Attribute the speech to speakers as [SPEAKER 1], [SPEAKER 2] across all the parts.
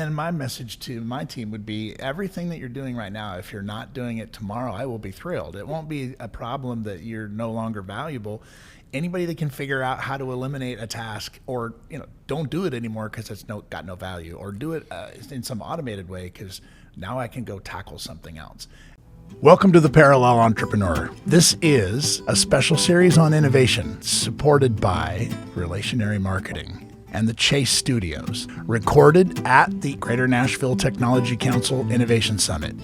[SPEAKER 1] And my message to my team would be everything that you're doing right now, if you're not doing it tomorrow, I will be thrilled. It won't be a problem that you're no longer valuable. Anybody that can figure out how to eliminate a task or, don't do it anymore because it's got no value, or do it in some automated way because now I can go tackle something else. Welcome to the Parallel Entrepreneur. This is a special series on innovation supported by Relationary Marketing and the Chase Studios, recorded at the Greater Nashville Technology Council Innovation Summit.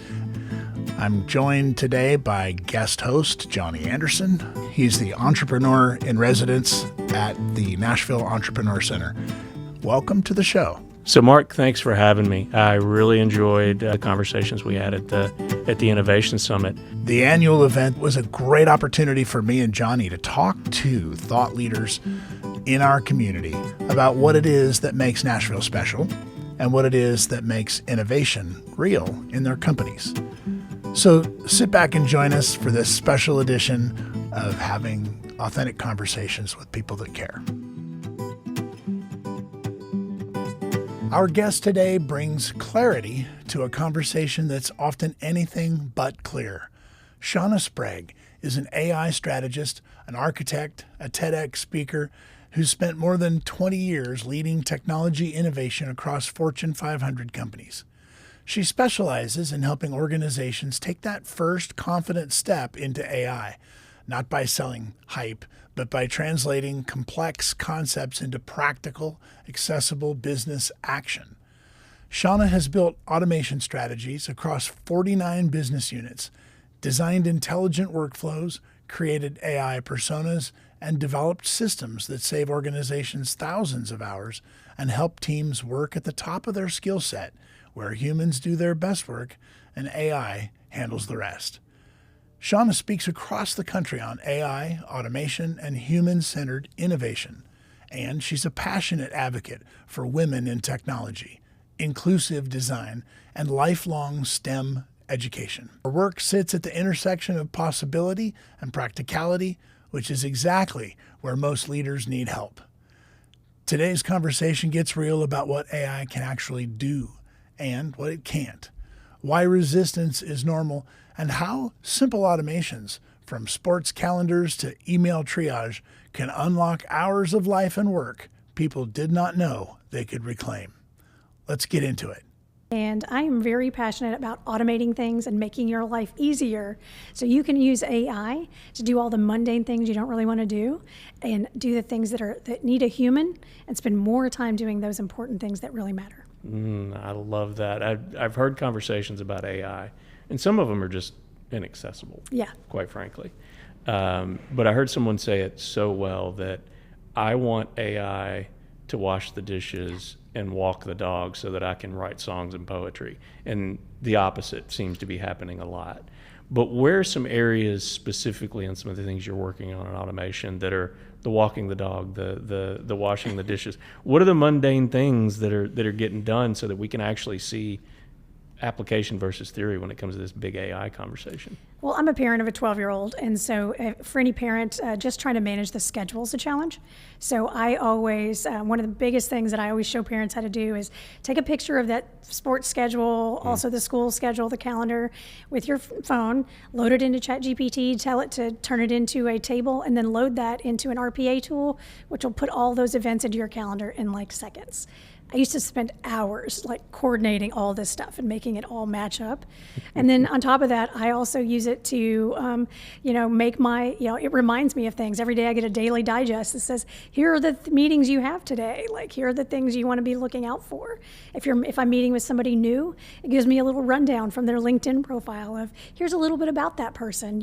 [SPEAKER 1] I'm joined today by guest host Johnny Anderson. He's the entrepreneur in residence at the Nashville Entrepreneur Center. Welcome to the show.
[SPEAKER 2] So, Mark, thanks for having me. I really enjoyed the conversations we had at the Innovation Summit.
[SPEAKER 1] The annual event was a great opportunity for me and Johnny to talk to thought leaders in our community about what it is that makes Nashville special and what it is that makes innovation real in their companies. So sit back and join us for this special edition of having authentic conversations with people that care. Our guest today brings clarity to a conversation that's often anything but clear. Shauna Sprague is an AI strategist, an architect, a TEDx speaker who's spent more than 20 years leading technology innovation across Fortune 500 companies. She specializes in helping organizations take that first confident step into AI, not by selling hype, but by translating complex concepts into practical, accessible business action. Shauna has built automation strategies across 49 business units, designed intelligent workflows, created AI personas, and developed systems that save organizations thousands of hours and help teams work at the top of their skill set, where humans do their best work and AI handles the rest. Shauna speaks across the country on AI, automation, and human-centered innovation, and she's a passionate advocate for women in technology, inclusive design, and lifelong STEM education. Her work sits at the intersection of possibility and practicality, which is exactly where most leaders need help. Today's conversation gets real about what AI can actually do and what it can't, why resistance is normal, and how simple automations, from sports calendars to email triage, can unlock hours of life and work people did not know they could reclaim. Let's get into it.
[SPEAKER 3] And I am very passionate about automating things and making your life easier so you can use AI to do all the mundane things you don't really want to do and do the things that need a human and spend more time doing those important things that really matter.
[SPEAKER 2] I love that. I've heard conversations about AI, and some of them are just inaccessible, quite frankly. But I heard someone say it so well that I want AI to wash the dishes and walk the dog so that I can write songs and poetry. And the opposite seems to be happening a lot. But where are some areas specifically on some of the things you're working on in automation that are the walking the dog, the washing the dishes? What are the mundane things that are getting done so that we can actually see application versus theory when it comes to this big AI conversation?
[SPEAKER 3] Well, I'm a parent of a 12-year-old, and so for any parent, just trying to manage the schedule is a challenge. So I always, one of the biggest things that I always show parents how to do is take a picture of that sports schedule, also the school schedule, the calendar, with your phone, load it into ChatGPT, tell it to turn it into a table, and then load that into an RPA tool, which will put all those events into your calendar in like seconds. I used to spend hours coordinating all this stuff and making it all match up. And then on top of that, I also use it to, make my, it reminds me of things. Every day I get a daily digest that says, here are the meetings you have today. Here are the things you want to be looking out for. If I'm meeting with somebody new, it gives me a little rundown from their LinkedIn profile of, here's a little bit about that person,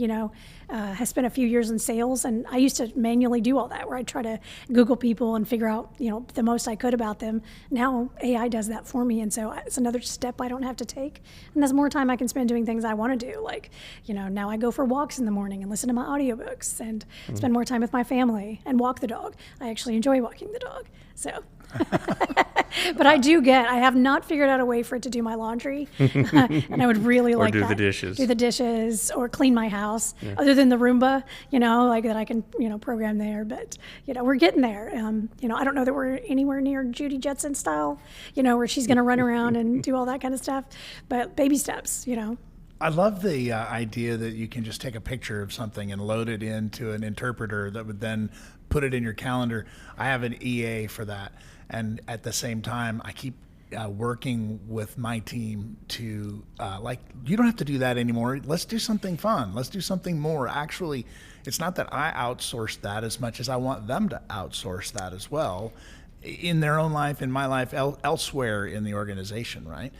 [SPEAKER 3] has spent a few years in sales, and I used to manually do all that, where I'd try to Google people and figure out, the most I could about them. Now AI does that for me, and so it's another step I don't have to take, and that's more time I can spend doing things I want to do. Now I go for walks in the morning and listen to my audiobooks and spend more time with my family and walk the dog. I actually enjoy walking the dog. So But I have not figured out a way for it to do my laundry. And I would really like
[SPEAKER 2] do
[SPEAKER 3] that.
[SPEAKER 2] Do
[SPEAKER 3] the dishes or clean my house, other than the Roomba, like that I can, program there. But, we're getting there. I don't know that we're anywhere near Judy Jetson style, where she's going to run around and do all that kind of stuff. But baby steps,
[SPEAKER 1] I love the idea that you can just take a picture of something and load it into an interpreter that would then put it in your calendar. I have an EA for that. And at the same time, I keep working with my team to, you don't have to do that anymore. Let's do something fun. Let's do something more. Actually, it's not that I outsource that as much as I want them to outsource that as well in their own life, in my life, elsewhere in the organization, right?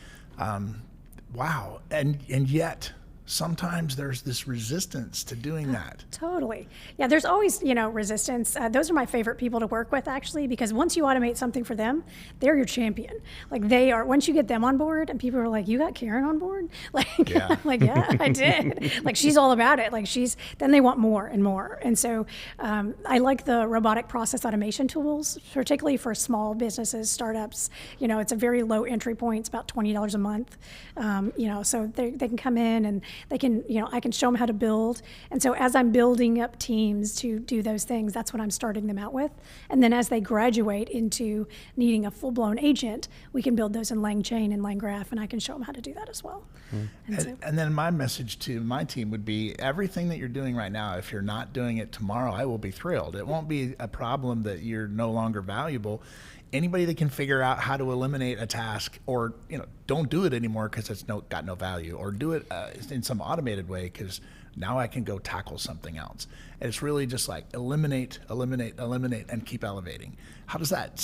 [SPEAKER 1] Wow. And yet sometimes there's this resistance to doing that.
[SPEAKER 3] Totally. Yeah, there's always, resistance. Those are my favorite people to work with, actually, because once you automate something for them, they're your champion. Like they are, once you get them on board and people are like, you got Karen on board?
[SPEAKER 1] Yeah.
[SPEAKER 3] I'm like, yeah, I did. She's all about it. Then they want more and more. And so I like the robotic process automation tools, particularly for small businesses, startups. It's a very low entry point. It's about $20 a month. So they can come in and they can, I can show them how to build. And so as I'm building up teams to do those things, that's what I'm starting them out with. And then as they graduate into needing a full-blown agent, we can build those in LangChain and LangGraph, and I can show them how to do that as well.
[SPEAKER 1] And then my message to my team would be, everything that you're doing right now, if you're not doing it tomorrow, I will be thrilled. It won't be a problem that you're no longer valuable. Anybody that can figure out how to eliminate a task, or don't do it anymore because it's got no value, or do it in some automated way because now I can go tackle something else. And it's really just like eliminate, and keep elevating. How does that?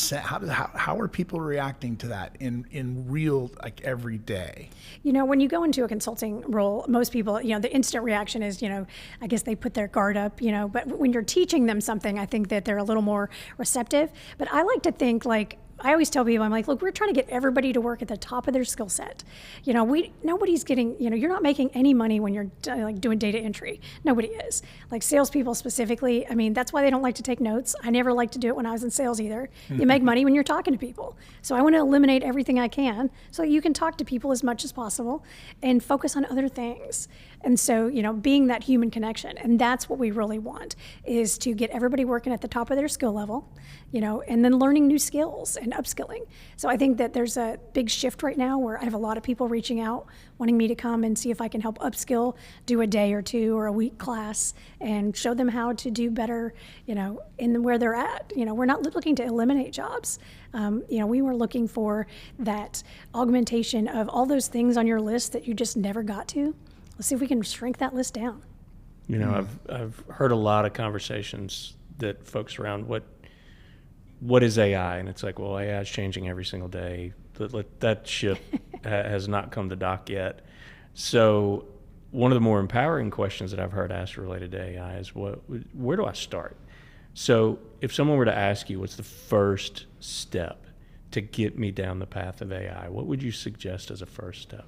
[SPEAKER 1] How are people reacting to that in real, every day?
[SPEAKER 3] When you go into a consulting role, most people, the instant reaction is, I guess they put their guard up, but when you're teaching them something, I think that they're a little more receptive. But I like to think I always tell people, I'm like, look, we're trying to get everybody to work at the top of their skill set. Nobody's getting, you're not making any money when you're doing data entry. Nobody is. Salespeople specifically, that's why they don't like to take notes. I never liked to do it when I was in sales either. You make money when you're talking to people. So I want to eliminate everything I can so you can talk to people as much as possible and focus on other things. And so, being that human connection, and that's what we really want, is to get everybody working at the top of their skill level, and then learning new skills and upskilling. So I think that there's a big shift right now where I have a lot of people reaching out, wanting me to come and see if I can help upskill, do a day or two or a week class, and show them how to do better, in where they're at. We're not looking to eliminate jobs. We were looking for that augmentation of all those things on your list that you just never got to. Let's see if we can shrink that list down.
[SPEAKER 2] I've heard a lot of conversations that folks around what is AI, and it's like, well, AI is changing every single day. That ship has not come to dock yet. So one of the more empowering questions that I've heard asked related to AI is, where do I start? So if someone were to ask you, what's the first step to get me down the path of AI, what would you suggest as a first step?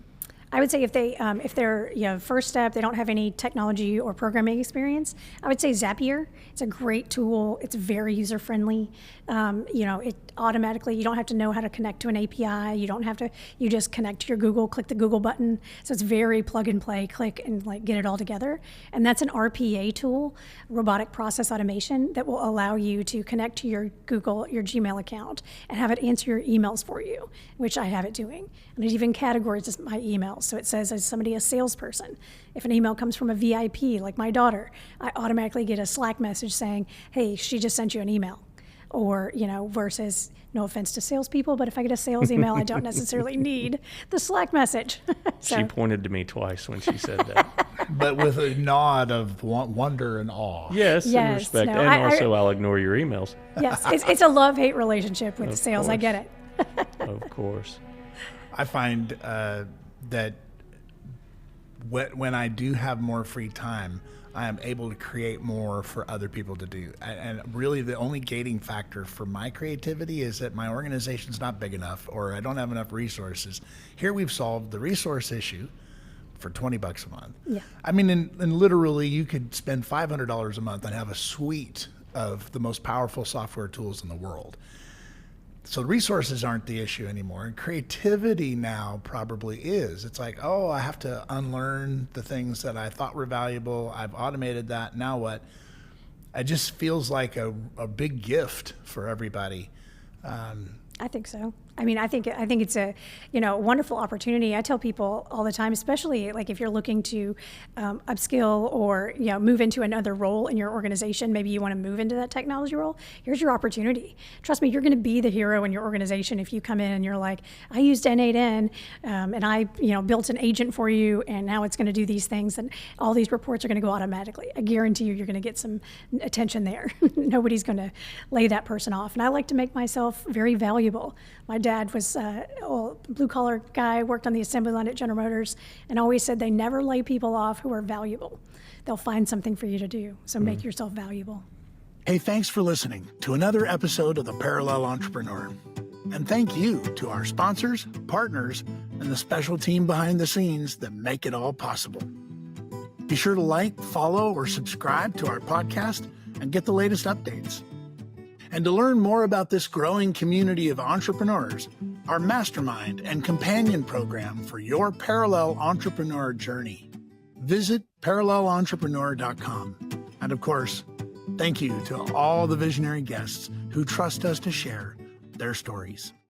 [SPEAKER 3] I would say if they're first step, they don't have any technology or programming experience, I would say Zapier. It's a great tool. It's very user friendly. It automatically, you don't have to know how to connect to an API. You just connect to your Google, click the Google button. So it's very plug and play, click and get it all together. And that's an RPA tool, robotic process automation, that will allow you to connect to your Gmail account and have it answer your emails for you, which I have it doing. And it even categorizes my emails. So it says, is somebody a salesperson? If an email comes from a VIP, like my daughter, I automatically get a Slack message saying, hey, she just sent you an email. Or, versus, no offense to salespeople, but if I get a sales email, I don't necessarily need the Slack message.
[SPEAKER 2] She pointed to me twice when she said that.
[SPEAKER 1] But with a nod of wonder and awe.
[SPEAKER 2] Yes, and respect. No, and also, I'll ignore your emails.
[SPEAKER 3] Yes, it's a love-hate relationship with sales. I get it.
[SPEAKER 2] Of course.
[SPEAKER 1] I find that when I do have more free time, I am able to create more for other people to do. And really the only gating factor for my creativity is that my organization's not big enough, or I don't have enough resources. Here we've solved the resource issue for $20 a month.
[SPEAKER 3] Yeah.
[SPEAKER 1] And literally you could spend $500 a month and have a suite of the most powerful software tools in the world. So resources aren't the issue anymore. And creativity now probably is. It's like, oh, I have to unlearn the things that I thought were valuable. I've automated that. Now what? It just feels like a big gift for everybody.
[SPEAKER 3] I think so. I mean, I think it's a, wonderful opportunity. I tell people all the time, especially like if you're looking to upskill or, move into another role in your organization, maybe you want to move into that technology role, here's your opportunity. Trust me, you're going to be the hero in your organization if you come in and you're like, I used N8N and I, built an agent for you and now it's going to do these things and all these reports are going to go automatically. I guarantee you're going to get some attention there. Nobody's going to lay that person off. And I like to make myself very valuable. My dad was a blue-collar guy, worked on the assembly line at General Motors, and always said they never lay people off who are valuable. They'll find something for you to do, so make yourself valuable.
[SPEAKER 1] Hey, thanks for listening to another episode of The Parallel Entrepreneur. And thank you to our sponsors, partners, and the special team behind the scenes that make it all possible. Be sure to like, follow, or subscribe to our podcast and get the latest updates. And to learn more about this growing community of entrepreneurs, our mastermind and companion program for your parallel entrepreneur journey, visit parallelentrepreneur.com. And of course, thank you to all the visionary guests who trust us to share their stories.